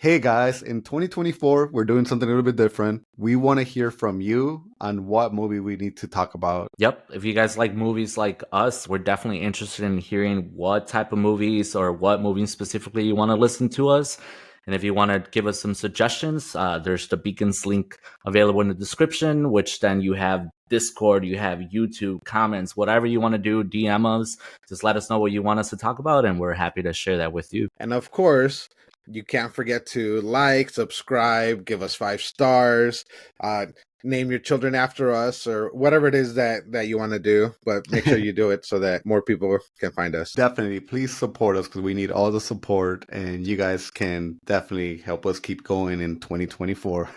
Hey guys, in 2024, we're doing something a little bit different. We want to hear from you on what movie we need to talk about. Yep. If you guys like movies like us, we're definitely interested in hearing what type of movies or what movies specifically you want to listen to us. And if you want to give us some suggestions, there's the Beacons link available in the description, which then you have Discord, you have YouTube, comments, whatever you want to do, DM us. Just let us know what you want us to talk about, and we're happy to share that with you. And of course, you can't forget to like, subscribe, give us 5 stars, name your children after us, or whatever it is that you want to do. But make sure you do it so that more people can find us. Definitely, please support us because we need all the support, and you guys can definitely help us keep going in 2024.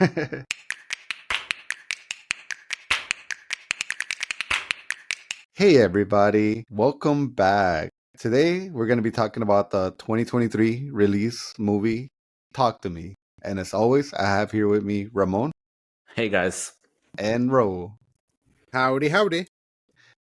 Hey everybody, welcome back. Today we're going to be talking about the 2023 release movie, Talk to Me. And as always, I have here with me Ramon Hey guys. and Ro. Howdy, howdy.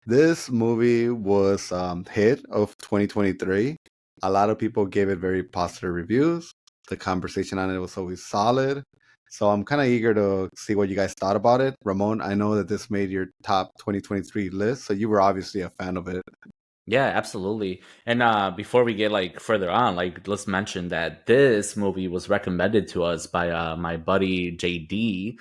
This movie was hit of 2023. A lot of people gave it very positive reviews. The conversation on it was always solid. So I'm kind of eager to see what you guys thought about it. Ramon, I know that this made your top 2023 list, so you were obviously a fan of it. Yeah, absolutely. And before we get further on, let's mention that this movie was recommended to us by my buddy JD,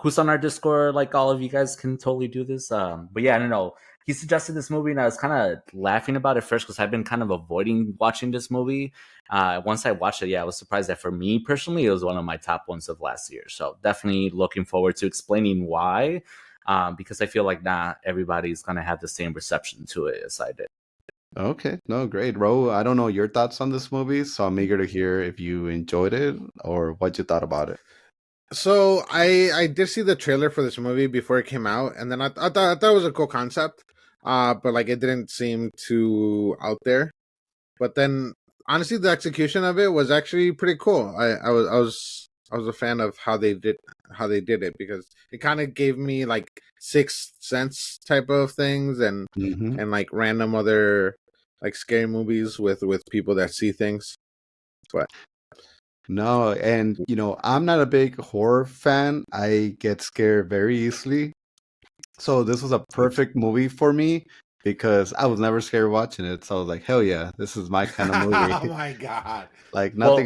who's on our Discord. Like all of you guys can totally do this. But yeah, I don't know. He suggested this movie, and I was kind of laughing about it first because I've been kind of avoiding watching this movie. Once I watched it, yeah, I was surprised that for me personally, it was one of my top ones of last year. So definitely looking forward to explaining why. Because I feel like not everybody's gonna have the same reception to it as I did. Okay, no, great. Ro, I don't know your thoughts on this movie, so I'm eager to hear if you enjoyed it or what you thought about it. So I did see the trailer for this movie before it came out, and then I thought it was a cool concept, but like it didn't seem too out there. But then honestly, the execution of it was actually pretty cool. I was a fan of how they did it because it kind of gave me like Sixth Sense type of things and Mm-hmm. and like random other like scary movies with people that see things. But No, and I'm not a big horror fan. I get scared very easily. So this was a perfect movie for me because I was never scared watching it. So I was like, hell yeah, this is my kind of movie. oh my god. Like Well,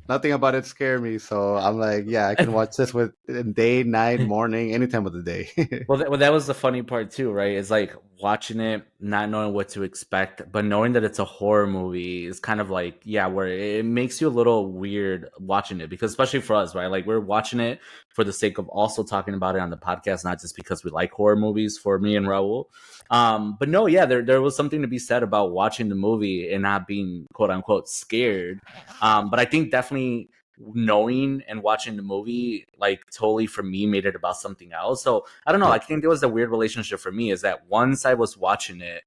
nothing about it scared me. So I'm like, yeah, I can watch this with day, night, morning, any time of the day. well, that was the funny part too, right? It's like watching it, not knowing what to expect, but knowing that it's a horror movie is kind of like, yeah, where it makes you a little weird watching it because, especially for us, right? Like we're watching it for the sake of also talking about it on the podcast, not just because we like horror movies. For me and Raul, but no, yeah, there was something to be said about watching the movie and not being quote unquote scared. But I think definitely knowing and watching the movie like totally for me made it about something else. So I don't know, Yeah. I think there was a weird relationship for me is that once I was watching it,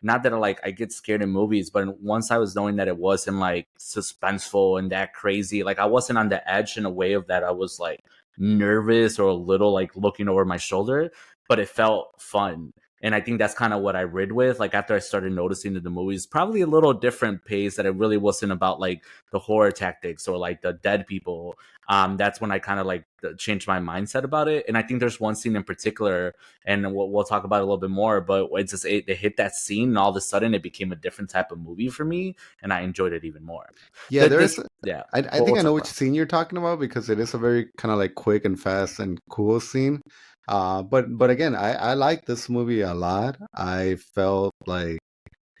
not that I get scared in movies, but once I was knowing that it wasn't like suspenseful and that crazy, like I wasn't on the edge in a way of that I was like nervous or a little like looking over my shoulder, but it felt fun. And I think that's kind of what I read with. Like after I started noticing that the movie's probably a little different pace, that it really wasn't about like the horror tactics or like the dead people. That's when I kind of like changed my mindset about it. And I think there's one scene in particular, and we'll talk about it a little bit more. But it's just it hit that scene, and all of a sudden it became a different type of movie for me, and I enjoyed it even more. Yeah, there This, is. yeah. I think I What's know up, which bro? scene you're talking about because it is a very kind of like quick and fast and cool scene. But again, I like this movie a lot. I felt like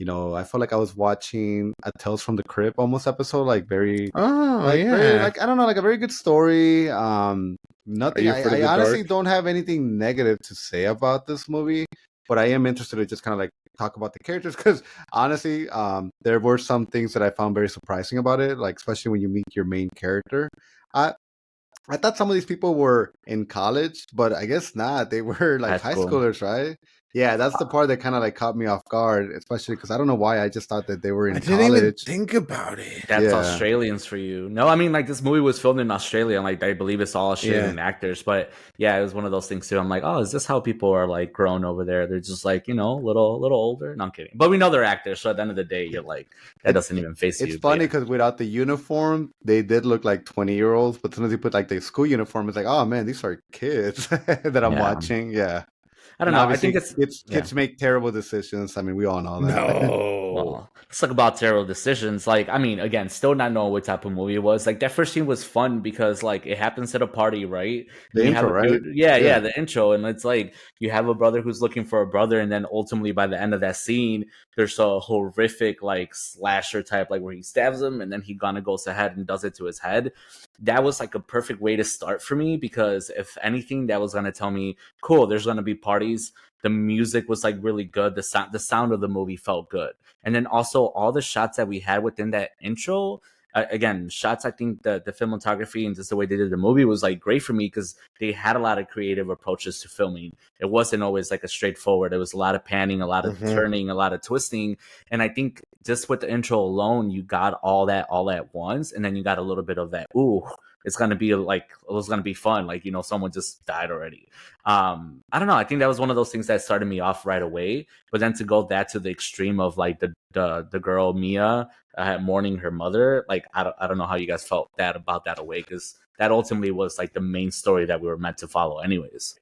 I felt like I was watching a Tales from the Crypt almost episode, like Oh very yeah. like I don't know, like a very good story. Are Nothing. you afraid of I the honestly dark? don't have anything negative to say about this movie, but I am interested to just kind of like talk about the characters because honestly, there were some things that I found very surprising about it, like especially when you meet your main character. I I thought some of these people were in college, but I guess not. They were like High high school. schoolers, right? Yeah, that's the part that kind of like caught me off guard, especially because I don't know why I just thought that they were I in didn't even college. think about it. That's Yeah, Australians for you. No, I mean, like, this movie was filmed in Australia, and like I believe it's all Yeah. Australian actors. But yeah, it was one of those things too. I'm like, oh, is this how people are like grown over there? They're just like, little older. No, I'm kidding. But we know they're actors, so at the end of the day, you're like, that it's doesn't even face it's you. But funny yeah, because without the uniform, they did look like 20-year-olds. But as soon as you put like the school uniform, it's like, oh man, these are kids that I'm yeah. watching. Yeah, I don't and know. I think obviously, it's kids yeah. kids make terrible decisions. I mean, we all know that. No. Well, let's talk about terrible decisions. Like, I mean, again, still not knowing what type of movie it was. Like, that first scene was fun because, like, it happens at a party, right? The And you have intro, a right? dude, yeah, Yeah. the intro, and it's like you have a brother who's looking for a brother, and then ultimately by the end of that scene, there's a horrific like slasher type, like where he stabs him, and then he kind of goes ahead and does it to his head. That was like a perfect way to start for me because if anything, that was gonna tell me, cool, there's gonna be parties. The music was like really good. The sound of the movie felt good. And then also all the shots that we had within that intro, again, shots, I think the cinematography and just the way they did the movie was like great for me because they had a lot of creative approaches to filming. It wasn't always like a straightforward. It was a lot of panning, a lot of Mhm. turning, a lot of twisting. And I think just with the intro alone, you got all that all at once. And then you got a little bit of that, ooh, it's gonna be like it was gonna be fun. Like, someone just died already. I don't know. I think that was one of those things that started me off right away. But then to go that to the extreme of like the girl Mia mourning her mother, like I don't know how you guys felt that about that away because that ultimately was like the main story that we were meant to follow, anyways.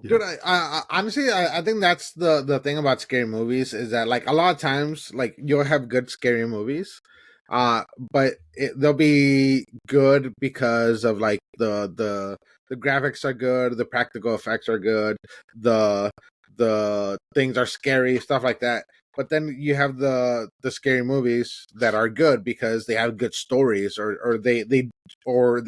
Dude, I honestly, I think that's the thing about scary movies is that like a lot of times like you'll have good scary movies, but they'll be good because of like the graphics are good, the practical effects are good, the the things are scary, stuff like that. But then you have the scary movies that are good because they have good stories or they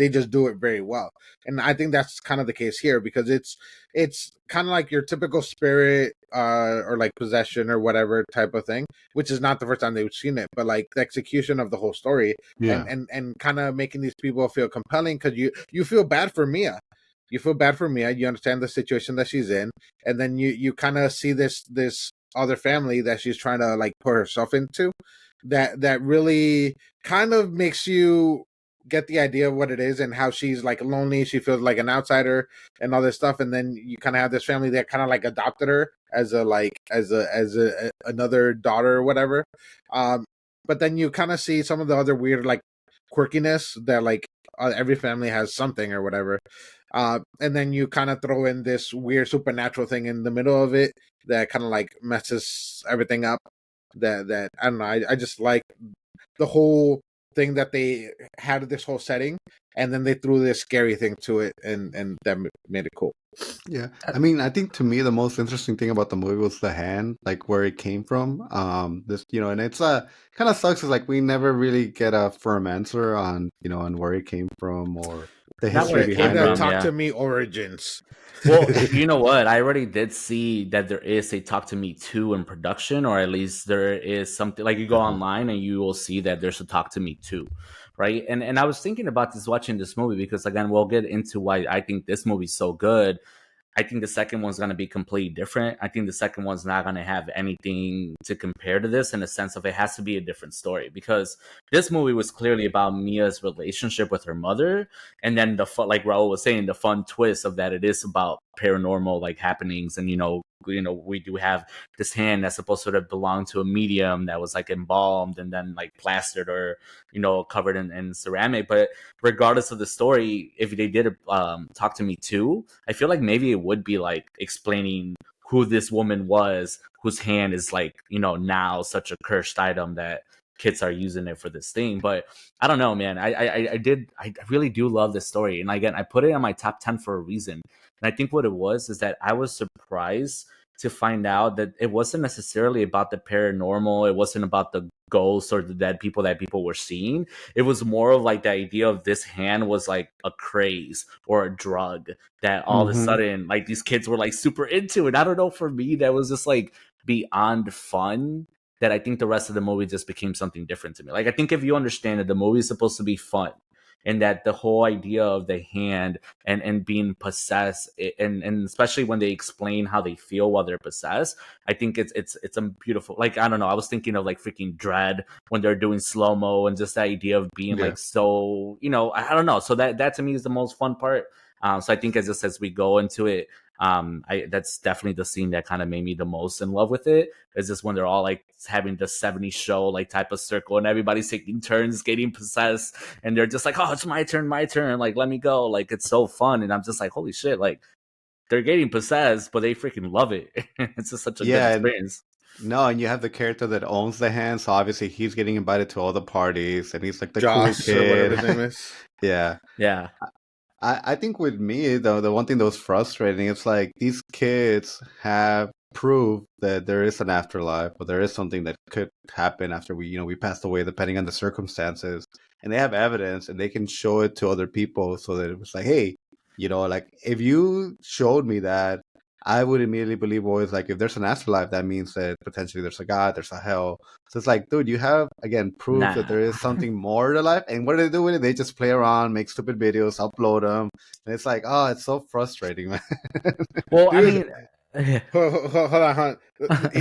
just do it very well. And I think that's kind of the case here because it's kind of like your typical spirit or like possession or whatever type of thing, which is not the first time they've seen it, but like the execution of the whole story Yeah. and kind of making these people feel compelling because you feel bad for Mia. You feel bad for Mia. You understand the situation that she's in, and then you kind of see this other family that she's trying to like put herself into. That really kind of makes you get the idea of what it is and how she's like lonely. She feels like an outsider and all this stuff. And then you kind of have this family that kind of like adopted her as a like as a another daughter or whatever. But then you kind of see some of the other weird like quirkiness that like every family has something or whatever. And then you kind of throw in this weird supernatural thing in the middle of it that kind of like messes everything up. That I don't know. I just like the whole thing that they had this whole setting, and then they threw this scary thing to it, and that made it cool. Yeah. I mean, I think to me the most interesting thing about the movie was the hand, like where it came from. This, and it's kind of sucks is like we never really get a firm answer on, on where it came from or the Not where history it came behind it. from, Talk yeah. to me origins. Well, you know what? I already did see that there is a Talk to Me 2 in production, or at least there is something like you go Uh-huh. online and you will see that there's a Talk to Me 2, right? And I was thinking about this watching this movie because again, we'll get into why I think this movie's so good. I think the second one's going to be completely different. I think the second one's not going to have anything to compare to this in the sense of it has to be a different story because this movie was clearly about Mia's relationship with her mother. And then the fun, like Raul was saying, the fun twist of that it is about paranormal like happenings. And, we do have this hand that's supposed to have belonged to a medium that was like embalmed and then like plastered or, covered in ceramic. But regardless of the story, if they did Talk to Me too, I feel like maybe it would be like explaining who this woman was, whose hand is like, now such a cursed item that kids are using it for this thing. But I don't know, man. I really do love this story. And again, I put it on my top 10 for a reason. And I think what it was is that I was surprised to find out that it wasn't necessarily about the paranormal. It wasn't about the ghosts or the dead people that people were seeing. It was more of like the idea of this hand was like a craze or a drug that all of a Mm-hmm. sudden like these kids were like super into it. I don't know, for me that was just like beyond fun that I think the rest of the movie just became something different to me. Like I think if you understand that the movie is supposed to be fun, and that the whole idea of the hand and being possessed, and especially when they explain how they feel while they're possessed, I think it's a beautiful, like, I don't know, I was thinking of like freaking Dread when they're doing slow-mo, and just the idea of being like, so, I don't know, so that to me is the most fun part. So I think as we go into it, that's definitely the scene that kind of made me the most in love with it. Is just when they're all like having the 70s show like type of circle, and everybody's taking turns getting possessed, and they're just like, oh, it's my turn, like, let me go. Like, it's so fun, and I'm just like, holy shit, like, they're getting possessed, but they freaking love it. It's just such a good experience. No, and you have the character that owns the hand, so obviously he's getting invited to all the parties, and he's like the Josh, cool kid, or whatever his name is. Yeah. I think with me, though, the one thing that was frustrating, it's like these kids have proved that there is an afterlife, or there is something that could happen after we passed away, depending on the circumstances. And they have evidence, and they can show it to other people, so that it was like, hey, like, if you showed me that, I would immediately believe always, like, if there's an afterlife, that means that potentially there's a God, there's a hell. So it's like, dude, you have, again, proof that there is something more to life. And what do they do with it? They just play around, make stupid videos, upload them. And it's like, oh, it's so frustrating, man. Well, Dude, I mean, hold on.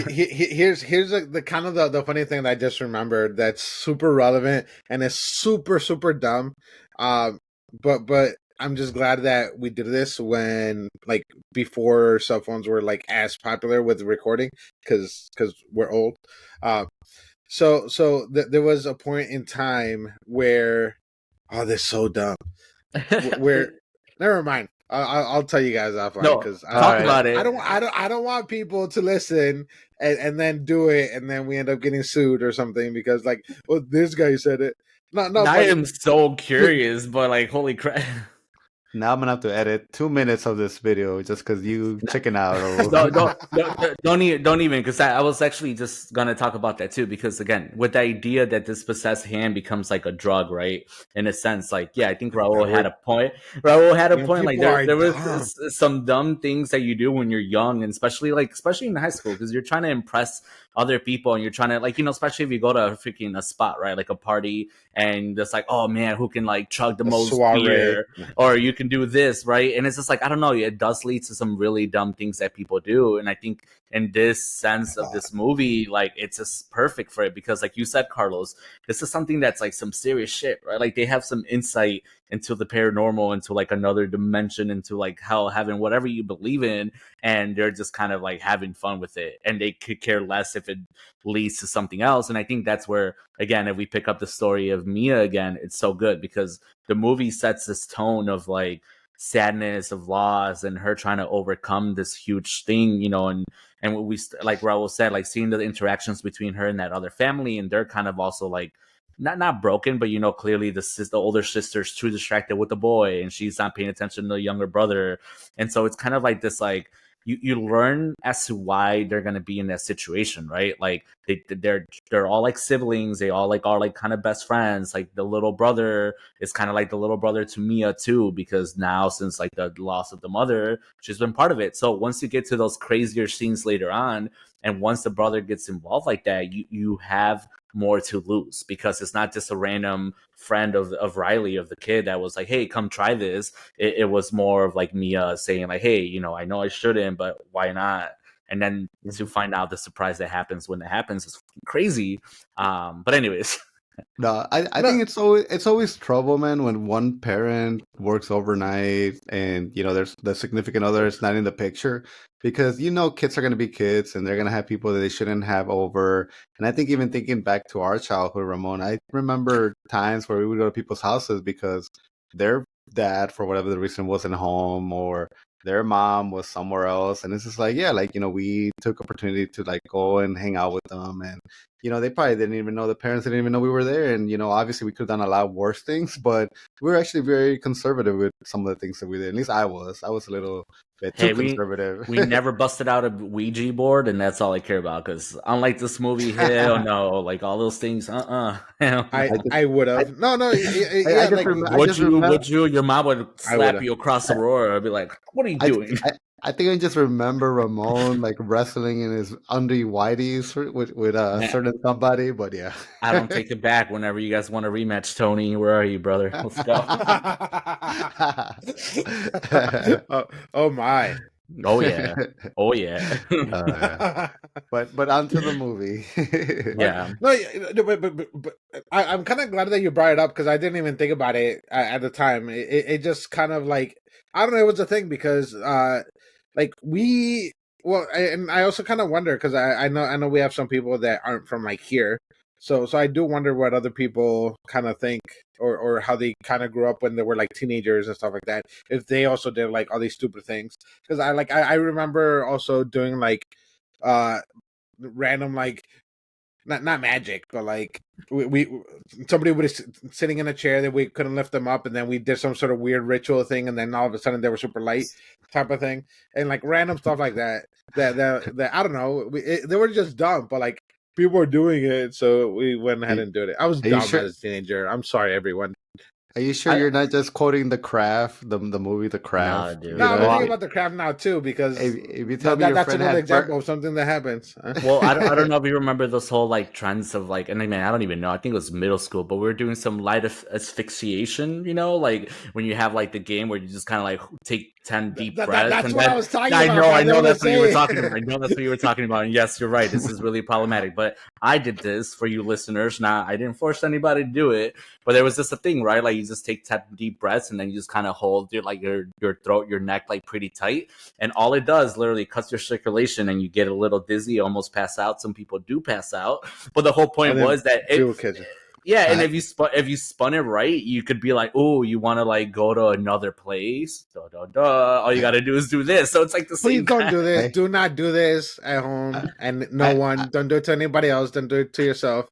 Here's the kind of the funny thing that I just remembered that's super relevant and is super, super dumb. But I'm just glad that we did this when, like, before cell phones were like as popular with recording, because we're old. So there was a point in time where, oh, this is so dumb. Where never mind. I'll tell you guys offline, because talk about it. I don't want people to listen and then do it, and then we end up getting sued or something because, like, well, this guy said it. No. I am so curious, but like, holy crap. Now I'm gonna have to edit 2 minutes of this video just because you chicken out. Don't even, because I was actually just gonna talk about that too. Because again, with the idea that this possessed hand becomes like a drug, right? In a sense, like, yeah, I think Raul had a point. Like, there was some dumb things that you do when you're young, and especially in high school, because you're trying to impress other people, and you're trying to, like, especially if you go to a spot, right, like a party, and it's like, oh man, who can like chug the most beer, or you can do this, right? And it's just like, I don't know, it does lead to some really dumb things that people do. And I think in this sense of this movie, like, it's just perfect for it, because like you said, Carlos, this is something that's like some serious shit, right? Like, they have some insight into the paranormal, into like another dimension, into like hell, heaven, whatever you believe in, and they're just kind of like having fun with it, and they could care less if it leads to something else. And I think that's where, again, if we pick up the story of Mia again, it's so good, because the movie sets this tone of like sadness, of loss, and her trying to overcome this huge thing, and what we, like Raul said, like seeing the interactions between her and that other family, and they're kind of also like not broken, but clearly the older sister's too distracted with the boy, and she's not paying attention to the younger brother. And so it's kind of like this, like, you learn as to why they're going to be in that situation, right? Like, they're all like siblings, they all like are like kind of best friends. Like, the little brother is kind of like the little brother to Mia too, because now, since like the loss of the mother, she's been part of it. So once you get to those crazier scenes later on, and once the brother gets involved like that, you have more to lose, because it's not just a random friend of Riley, of the kid, that was like, hey, come try this. It was more of like Mia saying like, hey, I know I shouldn't, but why not? And then to find out the surprise that happens when it happens is crazy. But anyways. No, I think it's always trouble, man, when one parent works overnight and there's the significant other is not in the picture, because kids are gonna be kids and they're gonna have people that they shouldn't have over. And I think, even thinking back to our childhood, Ramon, I remember times where we would go to people's houses because their dad, for whatever the reason, wasn't home, or their mom was somewhere else, and it's just like, yeah, like, we took opportunity to like go and hang out with them, and they probably didn't even know, the parents didn't even know we were there. And, obviously we could have done a lot worse things, but we were actually very conservative with some of the things that we did. At least I was a little bit too conservative. We never busted out a Ouija board, and that's all I care about, because unlike this movie, hell no, like all those things, I would have. No. Would you? Your mom would slap you across the roar. I'd be like, what are you doing? I think I just remember Ramon like wrestling in his undie whiteys with a Man, certain somebody, but yeah. I don't take it back. Whenever you guys want a rematch, Tony, where are you, brother? Let's go. Oh my. Oh yeah, oh yeah, Yeah. But onto the movie. But yeah. no, no, but I'm kind of glad that you brought it up because I didn't even think about it at the time. It just kind of like I don't know, it was a thing because like we well, and I also kind of wonder because I know we have some people that aren't from like here, so I do wonder what other people kind of think or how they kind of grew up when they were like teenagers and stuff like that. If they also did like all these stupid things because I remember also doing like uh random like not magic, but like we somebody was sitting in a chair that we couldn't lift them up, and then we did some sort of weird ritual thing, and then all of a sudden they were super light, type of thing, and like random stuff like that. That I don't know, they were just dumb, but like people were doing it, so we went ahead and did it. I was Are you dumb sure? as a teenager. I'm sorry, everyone. Are you sure you're not just quoting The Craft, the movie The Nah, Craft? dude. No, I'm Well, thinking about the craft now too because If you tell me your that's friend another had example of something that happens. Well, I don't know if you remember those whole like trends of like, and I mean, I don't even know. I think it was middle school, but we were doing some light asphyxiation, like when you have like the game where you just kind of like take 10 deep breaths. That's and what then, I was talking I about. know, I I know know that's what what you were I'm talking saying. about. I know that's what you were talking about. And yes, you're right. This is really problematic. But I did this for you listeners. Now, I didn't force anybody to do it, but there was just a thing, right? Like you just take 10 deep breaths and then you just kind of hold your throat, your neck like pretty tight. And all it does literally cuts your circulation and you get a little dizzy, almost pass out. Some people do pass out. But the whole point was that and I, if you spun it right, you could be like, oh, you want to like go to another place. Duh, duh, duh. All you got to do is do this. So it's like the Please same. don't do this. I, Do not do this at home, and I, don't do it to anybody else. Don't do it to yourself.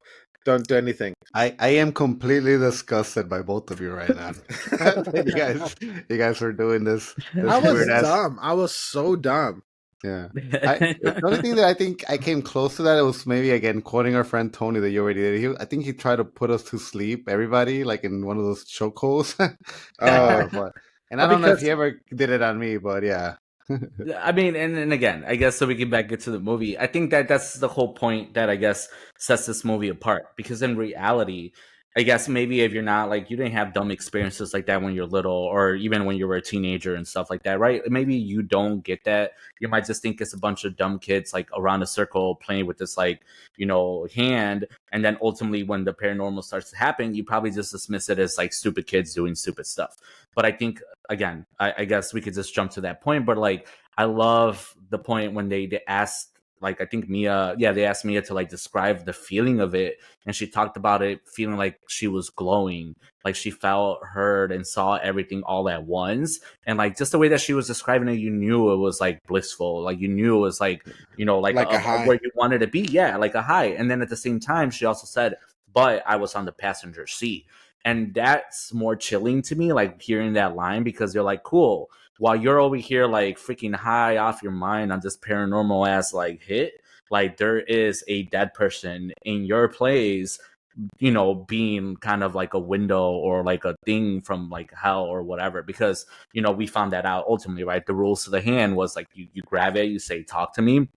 Don't do anything. I am completely disgusted by both of you right now. you guys are doing this I was weird ass. dumb. I was so dumb. Yeah. The only thing that I think I came close to that, it was maybe again quoting our friend Tony that you already did. I think he tried to put us to sleep, everybody, like in one of those chokeholds. And I don't know if he ever did it on me, but yeah. I mean, and again, I guess so we can back it to the movie. I think that's the whole point that I guess sets this movie apart. Because in reality, I guess maybe if you're not like you didn't have dumb experiences like that when you're little, or even when you were a teenager and stuff like that, right? Maybe you don't get that. You might just think it's a bunch of dumb kids like around a circle playing with this like hand, and then ultimately when the paranormal starts to happen, you probably just dismiss it as like stupid kids doing stupid stuff. But I think again, I guess we could just jump to that point. But like, I love the point when they asked, like, I think Mia, they asked Mia to like describe the feeling of it, and she talked about it feeling like she was glowing, like she felt, heard, and saw everything all at once, and like just the way that she was describing it, you knew it was like blissful, like you knew it was like Like a high. where you wanted to be, like a high. And then at the same time, she also said, "But I was on the passenger seat." And that's more chilling to me, like hearing that line, because you're like, cool, while you're over here like freaking high off your mind on this paranormal ass like hit, like there is a dead person in your place, being kind of like a window or like a thing from like hell or whatever. Because we found that out ultimately, right? The rules to the hand was like you grab it, you say talk to me,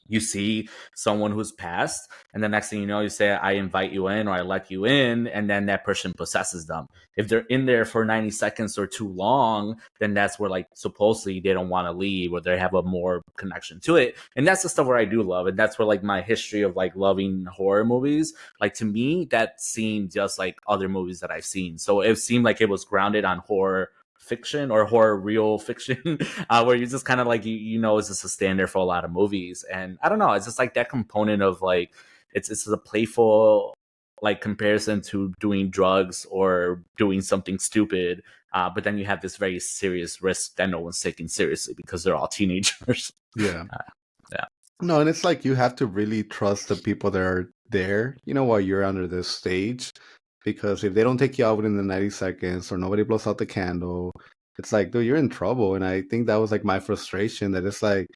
you see someone who's passed, and the next thing you know, you say, I invite you in, or I let you in, and then that person possesses them. If they're in there for 90 seconds or too long, then that's where like supposedly they don't want to leave, or they have a more connection to it. And that's the stuff where I do love, and that's where like my history of like loving horror movies, like to me that seemed just like other movies that I've seen. So it seemed like it was grounded on horror fiction or horror real fiction, where you just kind of like it's just a standard for a lot of movies. And I don't know, it's just like that component of like it's a playful like comparison to doing drugs or doing something stupid, but then you have this very serious risk that no one's taking seriously because they're all teenagers. Yeah. Yeah. No, and it's like you have to really trust the people that are there, while you're under this stage. Because if they don't take you out within the 90 seconds or nobody blows out the candle, it's like, dude, you're in trouble. And I think that was like my frustration, that it's like,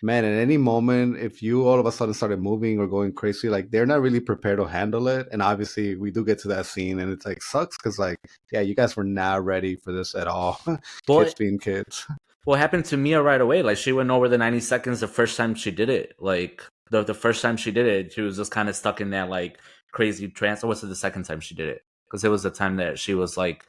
man, at any moment, if you all of a sudden started moving or going crazy, like they're not really prepared to handle it. And obviously we do get to that scene and it's like sucks because like, yeah, you guys were not ready for this at all. Well, Kids being kids. What happened to Mia right away? Like she went over the 90 seconds the first time she did it. Like the first time she did it, she was just kind of stuck in that like crazy trance. Or was it the second time she did it? Because it was the time that she was like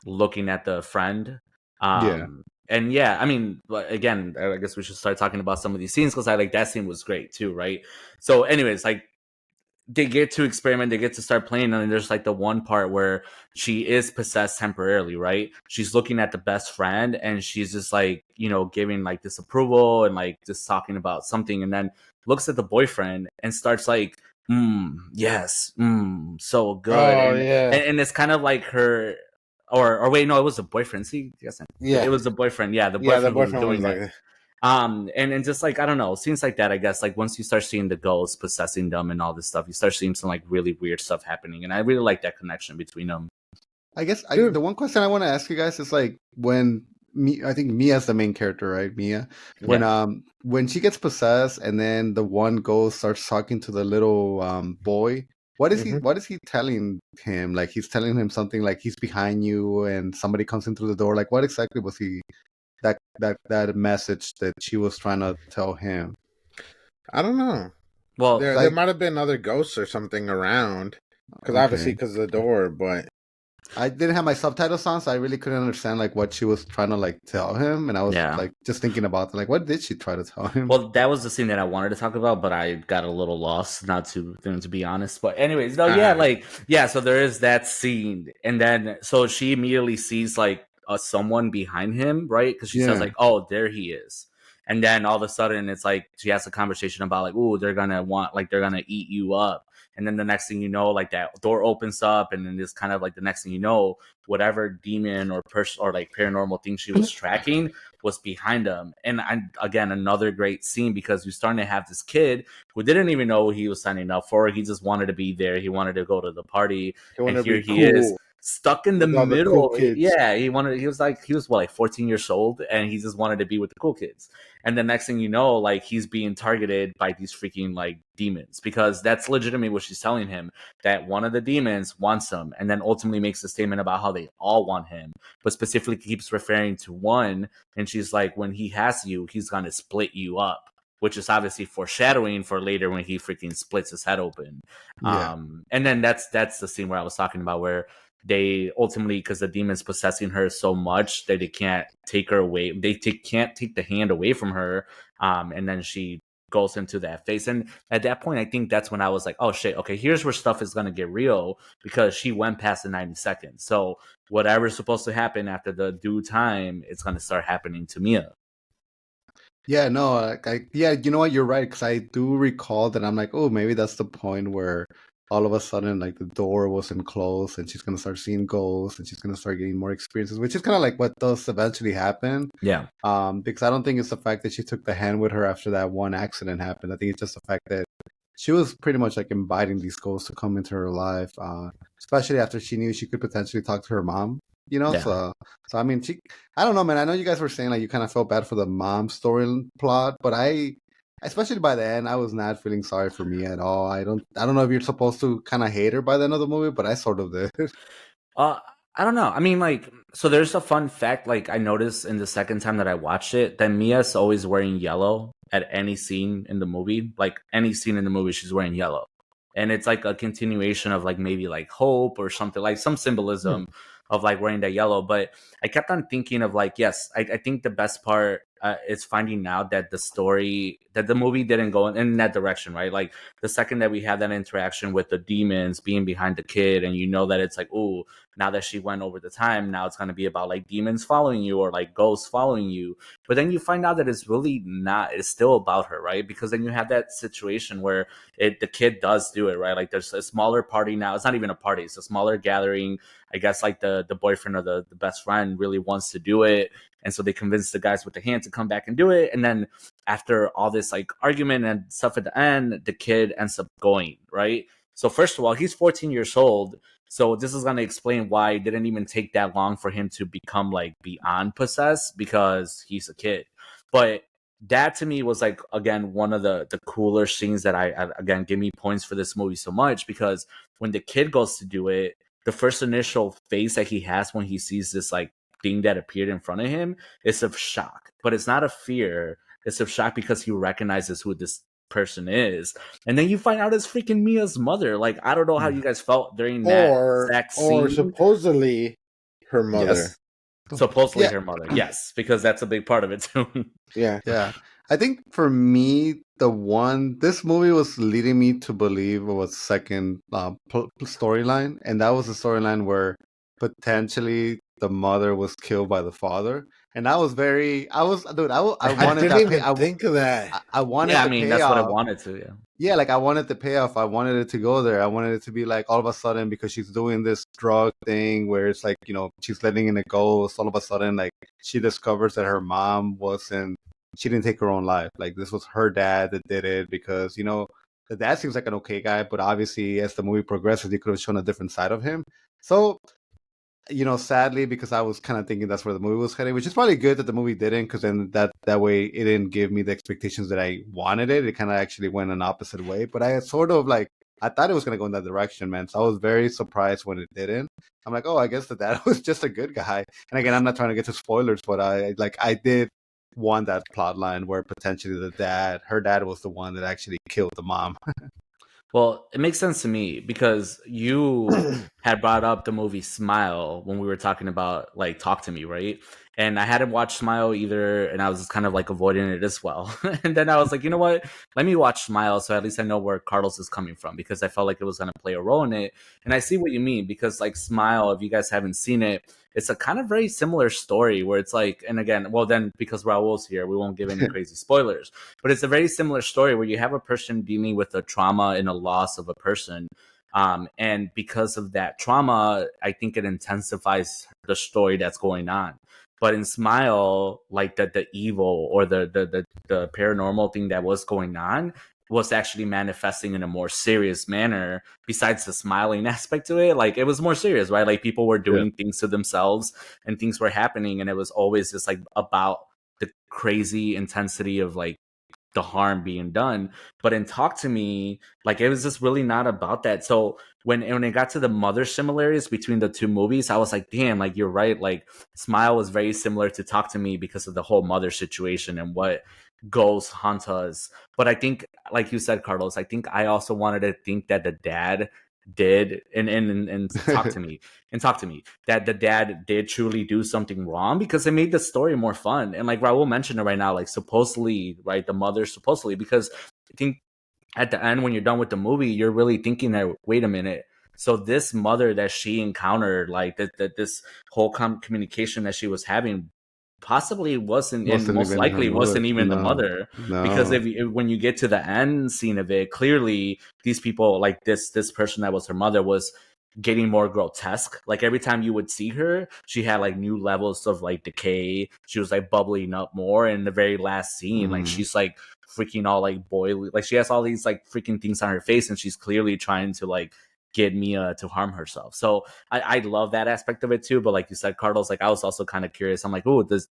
looking at the friend. Yeah. And yeah, I mean, again, I guess we should start talking about some of these scenes because I like that scene was great too, right? So, anyways, like they get to experiment, they get to start playing, and there's like the one part where she is possessed temporarily, right? She's looking at the best friend and she's just like, you know, giving like disapproval and like just talking about something, and then looks at the boyfriend and starts like, yes, so good. Oh And yeah, and it's kind of like her or wait, no, it was the boyfriend. See, yes, it yeah, was the boyfriend. Yeah, the yeah. The boyfriend who was boyfriend was doing that. like, And just like I don't know, scenes like that, I guess like once you start seeing the ghosts possessing them and all this stuff, you start seeing some like really weird stuff happening, and I really like that connection between them. I guess Dude. the one question I want to ask you guys is like when I think Mia's the main character, right? Mia, when she gets possessed and then the one ghost starts talking to the little boy, what is he? Mhm. What is he telling him? Like he's telling him something like he's behind you and somebody comes in through the door. Like what exactly was he? That message that she was trying to tell him. I don't know. Well, There might have been other ghosts or something around, because obviously because of the door. But I didn't have my subtitles on, so I really couldn't understand like what she was trying to like tell him, and I was like just thinking about like what did she try to tell him? Well, that was the scene that I wanted to talk about, but I got a little lost, not to be honest. But anyways, no, yeah, so there is that scene, and then so she immediately sees like someone behind him, right? Because she says like, "Oh, there he is." And then all of a sudden, it's like she has a conversation about like, "Oh, they're gonna eat you up." And then the next thing you know, like that door opens up, and then it's kind of like the next thing you know, whatever demon or person or like paranormal thing she was tracking was behind them. And again, another great scene because you're starting to have this kid who didn't even know what he was signing up for. He just wanted to be there. He wanted to go to the party, and here he is stuck in the middle. Yeah, he was like 14 years old, and he just wanted to be with the cool kids. And the next thing you know, like he's being targeted by these freaking like demons, because that's legitimately what she's telling him, that one of the demons wants him, and then ultimately makes a statement about how they all want him, but specifically keeps referring to one. And she's like, when he has you, he's gonna split you up, which is obviously foreshadowing for later when he freaking splits his head open. And then that's the scene where I was talking about, where they ultimately, because the demon's possessing her so much that they can't take her away, can't take the hand away from her, and then she goes into that phase. And at that point, I think that's when I was like, oh shit, okay, here's where stuff is going to get real, because she went past the 90 seconds. So whatever's supposed to happen after the due time, it's going to start happening to Mia. Yeah, no, yeah, you know what, you're right, because I do recall that I'm like, oh, maybe that's the point where all of a sudden, like, the door wasn't closed, and she's going to start seeing ghosts, and she's going to start getting more experiences, which is kind of like what does eventually happen. Yeah. Because I don't think it's the fact that she took the hand with her after that one accident happened. I think it's just the fact that she was pretty much like inviting these ghosts to come into her life, especially after she knew she could potentially talk to her mom. You know, so I mean, I don't know, man. I know you guys were saying like you kind of felt bad for the mom story plot, but especially by the end, I was not feeling sorry for me at all. I don't know if you're supposed to kind of hate her by the end of the movie, but I sort of did. I don't know. I mean, like, so there's a fun fact. Like, I noticed in the second time that I watched it that Mia's always wearing yellow at any scene in the movie. Like, any scene in the movie, she's wearing yellow, and it's like a continuation of like maybe like hope or something, like some symbolism of like wearing that yellow. But I kept on thinking of like, yes, I think the best part is finding out that the movie didn't go in that direction, right? Like the second that we have that interaction with the demons being behind the kid, and you know that it's like, oh, now that she went over the time, now it's going to be about like demons following you or like ghosts following you. But then you find out that it's really not, it's still about her, right? Because then you have that situation where the kid does do it, right? Like there's a smaller party now. It's not even a party, it's a smaller gathering. I guess like the boyfriend or the best friend really wants to do it. And so they convince the guys with the hand to come back and do it. And then after all this like argument and stuff at the end, the kid ends up going, right? So first of all, he's 14 years old. So this is going to explain why it didn't even take that long for him to become like beyond possessed, because he's a kid. But that to me was like, again, one of the cooler scenes that I again, give me points for this movie so much, because when the kid goes to do it, the first initial face that he has when he sees this like thing that appeared in front of him, it's of shock. But it's not a fear. It's of shock because he recognizes who this person is. And then you find out it's freaking Mia's mother. Like, I don't know how you guys felt during that exact scene. Or supposedly her mother. Yes. Supposedly her mother. Yes, because that's a big part of it too. Yeah. I think for me, this movie was leading me to believe it was second storyline, and that was the storyline where potentially the mother was killed by the father. And I wanted didn't even think of that. I wanted yeah, I the mean, payoff. that's what I wanted to, yeah. Yeah, like I wanted the payoff. I wanted it to go there. I wanted it to be like all of a sudden, because she's doing this drug thing where it's like, she's letting in a ghost. All of a sudden, like she discovers that her mom she didn't take her own life. Like this was her dad that did it, because, the dad seems like an okay guy, but obviously as the movie progresses, he could have shown a different side of him. So, sadly, because I was kind of thinking that's where the movie was heading, which is probably good that the movie didn't, because then that way it didn't give me the expectations that I wanted it. It kind of actually went an opposite way. But I sort of I thought it was going to go in that direction, man. So I was very surprised when it didn't. I'm like, oh, I guess the dad was just a good guy. And again, I'm not trying to get to spoilers, but I did want that plot line where potentially her dad was the one that actually killed the mom. Well, it makes sense to me because you had brought up the movie Smile when we were talking about like Talk to Me, right? And I hadn't watched Smile either, and I was just kind of like avoiding it as well. And then I was like, you know what? Let me watch Smile, so at least I know where Carlos is coming from, because I felt like it was going to play a role in it. And I see what you mean, because like Smile, if you guys haven't seen it, it's a kind of very similar story where it's like, and again, well then because Raul's here, we won't give any crazy spoilers, but it's a very similar story where you have a person dealing with a trauma and a loss of a person. And because of that trauma, I think it intensifies the story that's going on. But in Smile, like the evil or the paranormal thing that was going on was actually manifesting in a more serious manner, besides the smiling aspect to it. Like it was more serious, right? Like people were doing things to themselves and things were happening, and it was always just like about the crazy intensity of like the harm being done. But in Talk to Me, like it was just really not about that. So when it got to the mother similarities between the two movies, I was like, damn, like you're right. Like Smile was very similar to Talk to Me because of the whole mother situation and what ghosts haunt us. But I think, like you said, Carlos, I think I also wanted to think that the dad did and talk to me that the dad did truly do something wrong, because it made the story more fun. And like Raul mentioned it right now, like supposedly, right, the mother supposedly, because I think at the end when you're done with the movie, you're really thinking that, wait a minute, so this mother that she encountered, like that this whole communication that she was having possibly wasn't even the mother. No. Because when you get to the end scene of it, clearly these people, like this person that was her mother, was getting more grotesque. Like every time you would see her, she had like new levels of like decay. She was like bubbling up more. And in the very last scene, like she's like freaking all like boiling, like she has all these like freaking things on her face, and she's clearly trying to like get Mia to harm herself. So I love that aspect of it too. But like you said, Carlos, like I was also kind of curious. I'm like, oh, did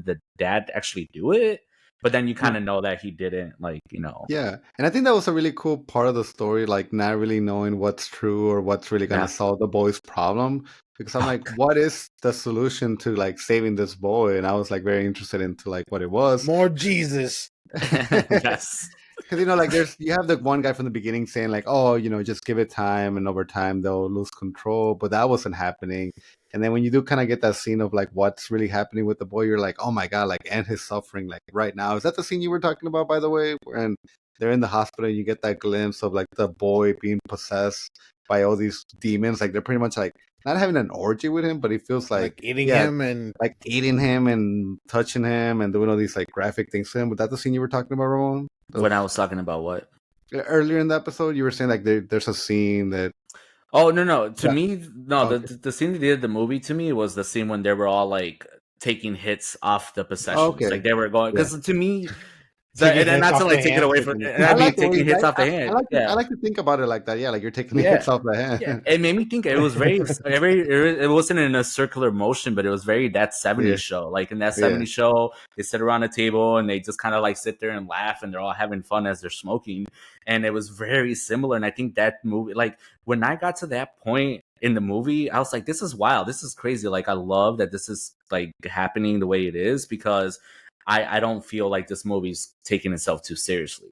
the dad actually do it? But then you kind of know that he didn't, like, Yeah. And I think that was a really cool part of the story, like not really knowing what's true or what's really going to solve the boy's problem. Because I'm like, what is the solution to like saving this boy? And I was like very interested into like what it was. More Jesus. Yes. Because like you have the one guy from the beginning saying like, oh, just give it time, and over time they'll lose control, but that wasn't happening. And then when you do kind of get that scene of like what's really happening with the boy, you're like, oh my god, like end his suffering like right now. Is that the scene you were talking about, by the way, when they're in the hospital and you get that glimpse of like the boy being possessed by all these demons? Like they're pretty much like not having an orgy with him, but he feels like eating him and touching him and doing all these like graphic things to him. Was that the scene you were talking about, Ramon? When I was talking about what? Earlier in the episode, you were saying like there's a scene that... Oh, no. To me, no, okay. The scene that did the movie to me was the scene when they were all like taking hits off the possessions. Okay. Like they were going... Because to me... and not to like take it away from... I like taking hits off the hand. I like to think about it like that. Yeah, like you're taking the hits off the hand. Yeah. It made me think it was very... it wasn't in a circular motion, but it was very that 70s show. Like in that 70s show, they sit around a table and they just kind of like sit there and laugh, and they're all having fun as they're smoking. And it was very similar. And I think that movie... Like when I got to that point in the movie, I was like, this is wild. This is crazy. Like I love that this is like happening the way it is, because I don't feel like this movie's taking itself too seriously.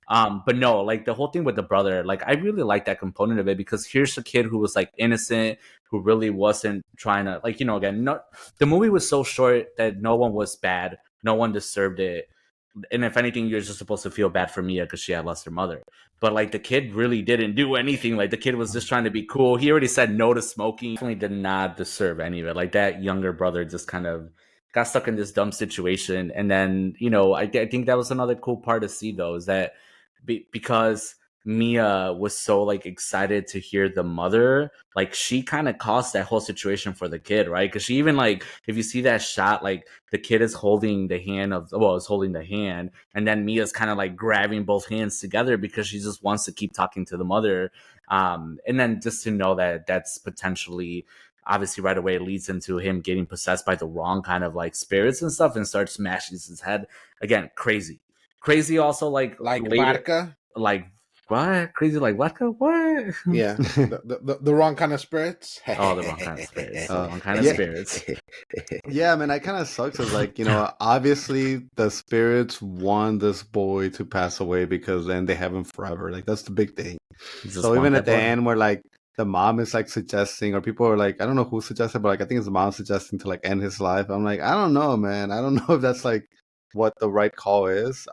But no, like the whole thing with the brother, like I really like that component of it, because here's a kid who was like innocent, who really wasn't trying to, like, again, the movie was so short that no one was bad, no one deserved it. And if anything, you're just supposed to feel bad for Mia because she had lost her mother. But like the kid really didn't do anything. Like the kid was just trying to be cool. He already said no to smoking. Definitely did not deserve any of it. Like that younger brother just kind of got stuck in this dumb situation. And then, I think that was another cool part to see, though, is that because Mia was so like excited to hear the mother, like she kind of caused that whole situation for the kid, right? Because she even, like, if you see that shot, like the kid is holding the hand is holding the hand, and then Mia's kind of like grabbing both hands together because she just wants to keep talking to the mother. And then just to know that that's potentially, obviously right away, it leads into him getting possessed by the wrong kind of like spirits and stuff, and starts smashing his head again. Crazy also, like later, vodka, like what? Crazy like vodka? What? Yeah, the wrong kind of spirits. Oh, the wrong kind of spirits. The wrong kind of spirits. Yeah, man, that kind of sucks. It's like, obviously the spirits want this boy to pass away because then they have him forever. Like that's the big thing. So even at the end where like the mom is like suggesting, or people are like, I don't know who suggested, but like I think it's the mom suggesting to like end his life. I'm like, I don't know, man. I don't know if that's like what the right call is.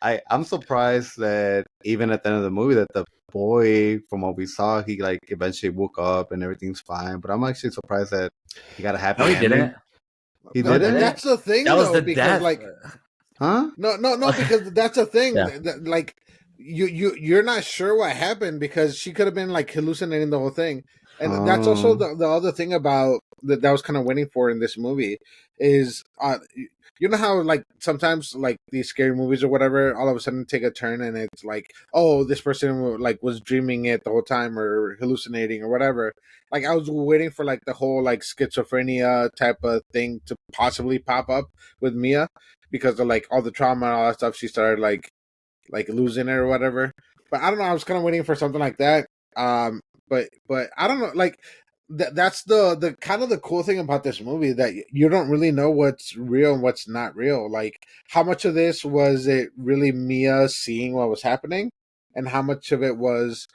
I'm surprised that even at the end of the movie that the boy, from what we saw, he like eventually woke up and everything's fine. But I'm actually surprised that he got a happy ending. Didn't. He didn't. That's the thing. That was the because death. like, huh? No, because that's the thing. Yeah. Like you're not sure what happened because she could have been like hallucinating the whole thing, and that's also the other thing about that I was kind of waiting for in this movie is you know how like sometimes like these scary movies or whatever all of a sudden take a turn and it's like, oh, this person like was dreaming it the whole time or hallucinating or whatever. Like I was waiting for like the whole like schizophrenia type of thing to possibly pop up with Mia because of like all the trauma and all that stuff. She started like losing it or whatever. But I don't know. I was kind of waiting for something like that. But I don't know. Like that's the kind of the cool thing about this movie, that you don't really know what's real and what's not real. Like how much of this was it really Mia seeing what was happening, and how much of it was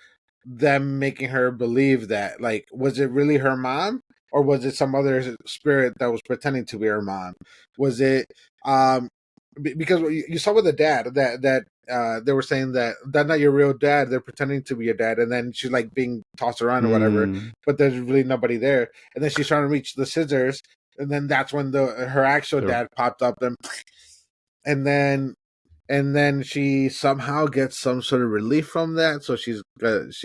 them making her believe that, like, was it really her mom or was it some other spirit that was pretending to be her mom? Was it because you saw with the dad that they were saying that that's not your real dad, they're pretending to be your dad, and then she's like being tossed around or whatever, but there's really nobody there, and then she's trying to reach the scissors, and then that's when her actual dad popped up, and then she somehow gets some sort of relief from that, so she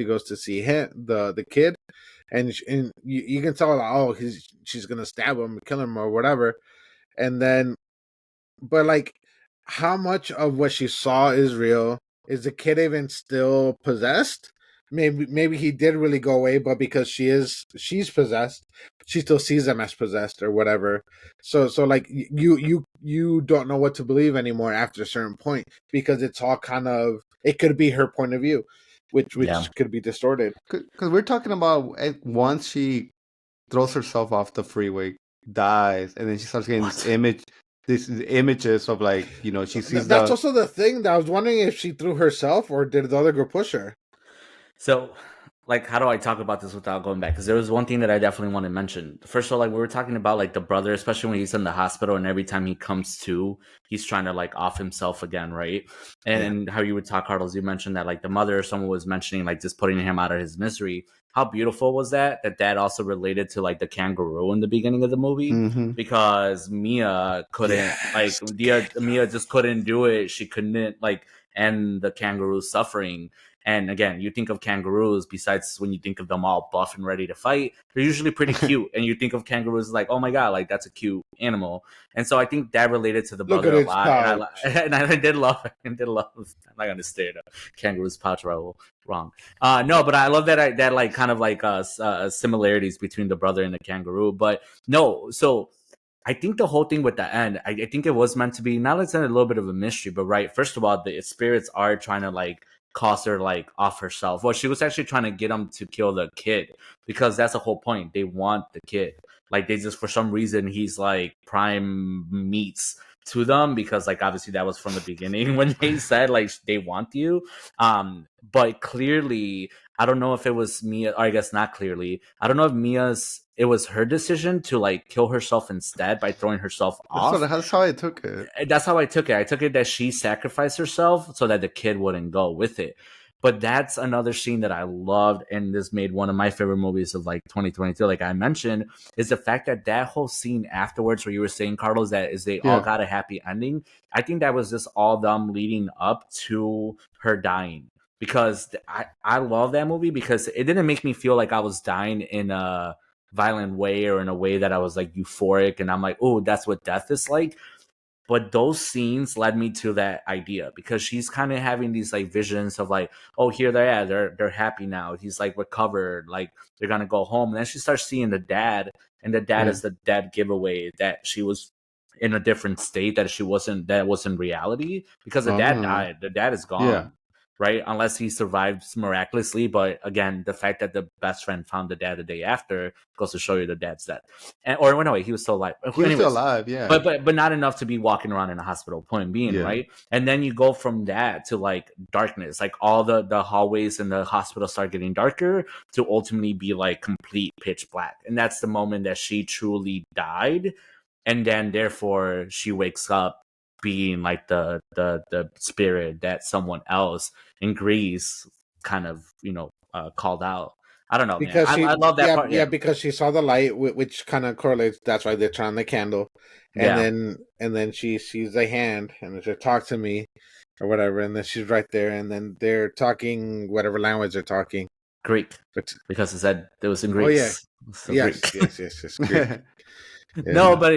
goes to see him, the kid, and you can tell, oh, she's gonna stab him, kill him, or whatever, and then, but like, how much of what she saw is real? Is the kid even still possessed? Maybe he did really go away, but because she's possessed, she still sees him as possessed or whatever. So like you don't know what to believe anymore after a certain point, because it's all kind of, it could be her point of view, which could be distorted. Because we're talking about once she throws herself off the freeway, dies, and then she starts getting these images of like, she sees that's also the thing that I was wondering if she threw herself or did the other girl push her. So, like, how do I talk about this without going back? Because there was one thing that I definitely want to mention. First of all, like, we were talking about like the brother, especially when he's in the hospital, and every time he comes to, he's trying to like off himself again, right? And how you would talk, Carlos, you mentioned that like the mother or someone was mentioning like just putting him out of his misery. How beautiful was that also related to like the kangaroo in the beginning of the movie, because Mia couldn't Mia just couldn't do it. She couldn't like end the kangaroo's suffering. And again, you think of kangaroos, besides when you think of them all buff and ready to fight, they're usually pretty cute. And you think of kangaroos like, oh my God, like that's a cute animal. And so I think that related to the brother a lot. And I did love, I'm not going to stare at a kangaroo's pouch, Raul. Wrong. No, but I love that like kind of like similarities between the brother and the kangaroo. But no, so I think the whole thing with the end, I think it was meant to be, not like a little bit of a mystery, but right, first of all, the spirits are trying to like cause her like off herself. Well, she was actually trying to get them to kill the kid, because that's the whole point. They want the kid. like they just for some reason he's like prime meats to them, because like obviously that was from the beginning when they said like they want you. But clearly I don't know if it was Mia, or I guess not clearly, I don't know if Mia's, it was her decision to like kill herself instead by throwing herself off. That's how I took it. That's how I took it. I took it that she sacrificed herself so that the kid wouldn't go with it. But that's another scene that I loved, and this made one of my favorite movies of like 2022. Like I mentioned, is the fact that that whole scene afterwards, where you were saying, Carlos, that is they all got a happy ending. I think that was just all them leading up to her dying, because I love that movie because it didn't make me feel like I was dying in a violent way or in a way that I was like euphoric and I'm like, oh, that's what death is like. But those scenes led me to that idea, because she's kind of having these like visions of like, oh, here they are, they're happy now. He's like recovered, like they're gonna go home. And then she starts seeing the dad, and the dad is the dead giveaway that she was in a different state, that wasn't reality, because the dad died. The dad is gone. Right, unless he survives miraculously. But again, the fact that the best friend found the dad the day after goes to show you the dad's dead. And or no, wait, he was still alive. He was still alive, yeah. But not enough to be walking around in a hospital. Point being, right? And then you go from that to like darkness, like all the hallways in the hospital start getting darker to ultimately be like complete pitch black. And that's the moment that she truly died. And then therefore she wakes up being like the spirit that someone else in Greece kind of called out. I don't know, because man. I love that part. Yeah, because she saw the light, which kind of correlates. That's why they're trying the candle, and then she sees a hand and she talk to me or whatever, and then she's right there, and then they're talking whatever language they're talking. Greek, because it said it was in Greece. Oh yeah, so yes, Greek. No, but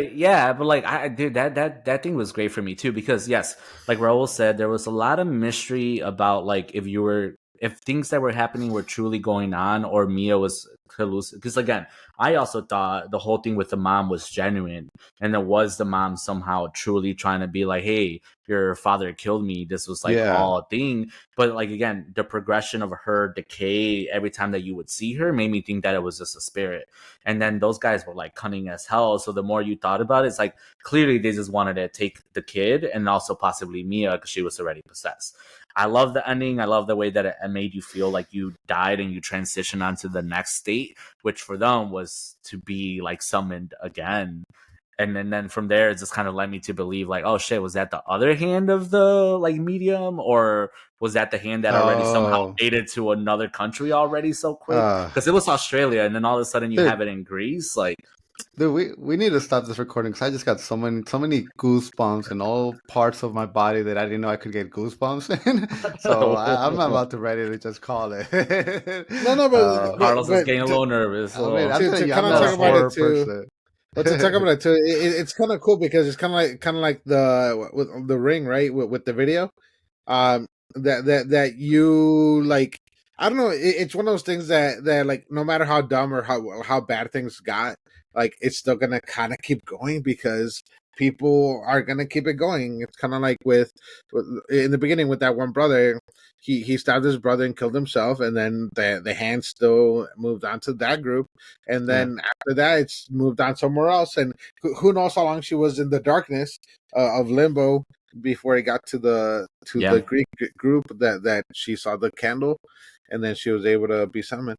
like I dude, that thing was great for me too, because yes, like Raul said, there was a lot of mystery about like if things that were happening were truly going on, or Mia was hallucinating. Because again, I also thought the whole thing with the mom was genuine, and it was the mom somehow truly trying to be like, hey, your father killed me. This was like all a thing. But like again, the progression of her decay every time that you would see her made me think that it was just a spirit. And then those guys were like cunning as hell. So the more you thought about it, it's like clearly they just wanted to take the kid and also possibly Mia, because she was already possessed. I love the ending. I love the way that it made you feel like you died and you transitioned onto the next state, which for them was to be like summoned again. And then from there, it just kind of led me to believe like, oh shit, was that the other hand of the like medium, or was that the hand that already somehow made it to another country already so quick? Because it was Australia, and then all of a sudden you have it in Greece, like. Dude, we need to stop this recording, because I just got so many goosebumps in all parts of my body that I didn't know I could get goosebumps in. So I'm about to ready to just call it. but Carlos is getting a little nervous. I mean, to kind of talk about it too. But to talk about it too, it's kind of cool because it's kind of like with the Ring, right? With the video, that you like. I don't know. It's one of those things that like no matter how dumb or how bad things got, like it's still gonna kind of keep going because people are gonna keep it going. It's kind of like with in the beginning with that one brother, he stabbed his brother and killed himself, and then the hand still moved on to that group, and then after that it's moved on somewhere else, and who knows how long she was in the darkness of limbo before it got to the Greek group that she saw the candle, and then she was able to be summoned.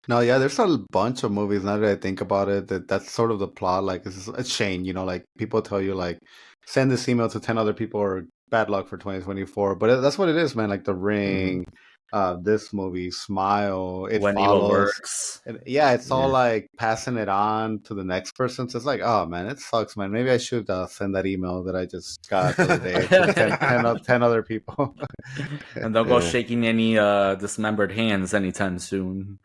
No, yeah, there's a bunch of movies now that I think about it that's sort of the plot. Like it's Shane, like people tell you like send this email to 10 other people or bad luck for 2024. But that's what it is, man. Like The Ring, this movie, Smile, It When Follows. Evil Works. It's all like passing it on to the next person. So it's like, oh man, it sucks, man. Maybe I should send that email that I just got the other day to 10 other people. And don't go shaking any dismembered hands anytime soon.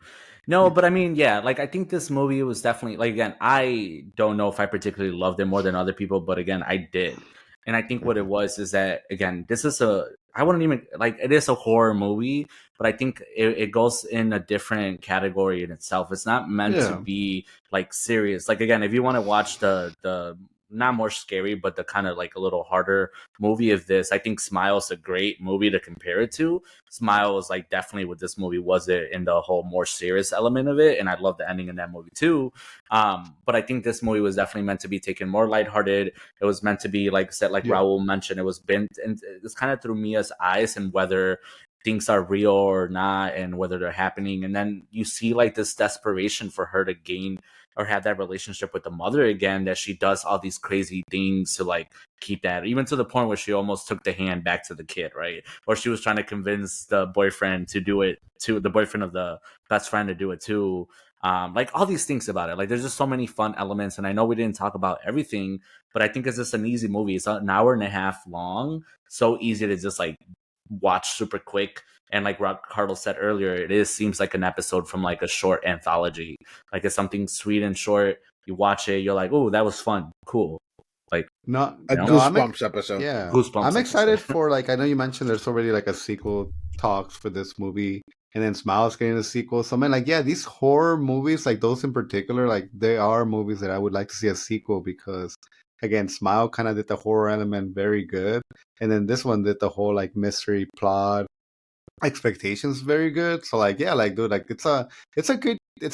No, but I mean, like I think this movie was definitely like, again, I don't know if I particularly loved it more than other people, but again, I did. And I think what it was is that, again, this is I wouldn't even like, it is a horror movie, but I think it goes in a different category in itself. It's not meant to be like serious. Like, again, if you want to watch the not more scary, but the kind of like a little harder movie of this. I think Smile's a great movie to compare it to. Smile was like definitely what this movie was it in the whole more serious element of it, and I love the ending in that movie too. But I think this movie was definitely meant to be taken more lighthearted. It was meant to be, like I said, like Raul mentioned, it was bent, and it's kind of through Mia's eyes and whether things are real or not and whether they're happening. And then you see like this desperation for her to gain or have that relationship with the mother again, that she does all these crazy things to like keep that, even to the point where she almost took the hand back to the kid, right? Or she was trying to convince the boyfriend to do it, to the boyfriend of the best friend to do it too. Like all these things about it. Like there's just so many fun elements. And I know we didn't talk about everything, but I think it's just an easy movie. It's an hour and a half long. So easy to just like watch super quick. And like Carlos said earlier, it seems like an episode from like a short anthology. Like it's something sweet and short. You watch it, you're like, oh, that was fun, cool. Like Goosebumps episode. Yeah, Goosebumps. I'm excited for, like, I know you mentioned there's already like a sequel talks for this movie, and then Smile's getting a sequel. So man, like, yeah, these horror movies, like those in particular, like they are movies that I would like to see a sequel, because again, Smile kind of did the horror element very good, and then this one did the whole like mystery plot expectations very good. So like, yeah, like dude, like it's a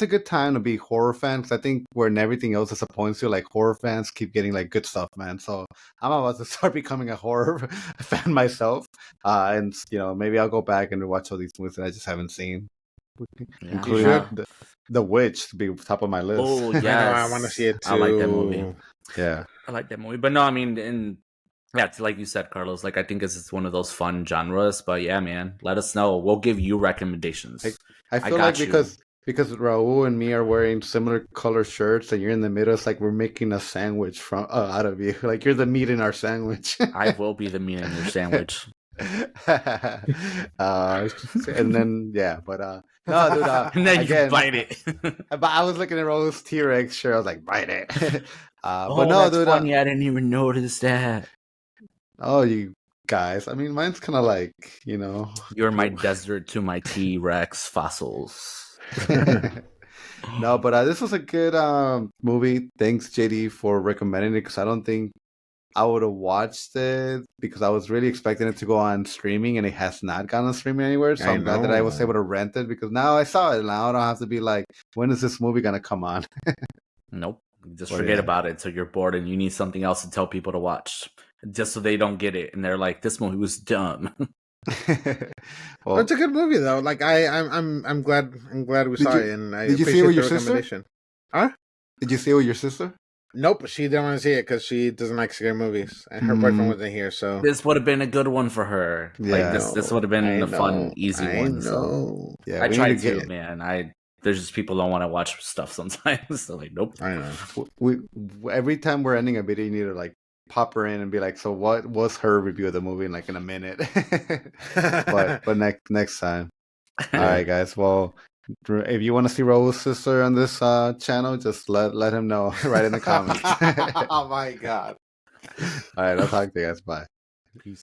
good time to be horror fan, because I think when everything else disappoints you, like horror fans keep getting like good stuff, man. So I'm about to start becoming a horror fan myself, and maybe I'll go back and watch all these movies that I just haven't seen, including the Witch to be top of my list. Oh yeah, I want to see it too. I like that movie. Yeah, I like that movie. But no, I mean, yeah, it's like you said, Carlos, like I think it's one of those fun genres. But yeah, man, let us know. We'll give you recommendations. I feel like because Raul and me are wearing similar color shirts, and you're in the middle, it's like we're making a sandwich from out of you. Like you're the meat in our sandwich. I will be the meat in your sandwich. And then no, dude. And then again, you bite it. But I was looking at Raul's T-Rex shirt. I was like, bite it. But no, that's dude. Funny. I didn't even notice that. Oh, you guys. I mean, mine's kind of like, You're my desert to my T-Rex fossils. No, but this was a good movie. Thanks, JD, for recommending it, because I don't think I would have watched it, because I was really expecting it to go on streaming, and it has not gone on streaming anywhere. So I'm glad that I was able to rent it, because now I saw it. Now I don't have to be like, when is this movie going to come on? Nope. Just forget about it until you're bored and you need something else to tell people to watch, just so they don't get it and they're like, this movie was dumb. Well, it's a good movie though. Like I'm glad we saw it, and I did you see it with your sister? Huh? Did you see it with your sister? Nope, she didn't want to see it because she doesn't like scary movies, and her boyfriend wasn't here. So this would have been a good one for her. Yeah, like this would have been fun, easy one. So yeah, I tried to, man. There's just people don't want to watch stuff sometimes. So like, nope. I know. We every time we're ending a video, you need to like pop her in and be like, so what was her review of the movie in like in a minute? but next time. All right, guys. Well, if you want to see Raul's sister on this channel, just let him know right in the comments. Oh my god. All right, I'll talk to you guys. Bye. Peace.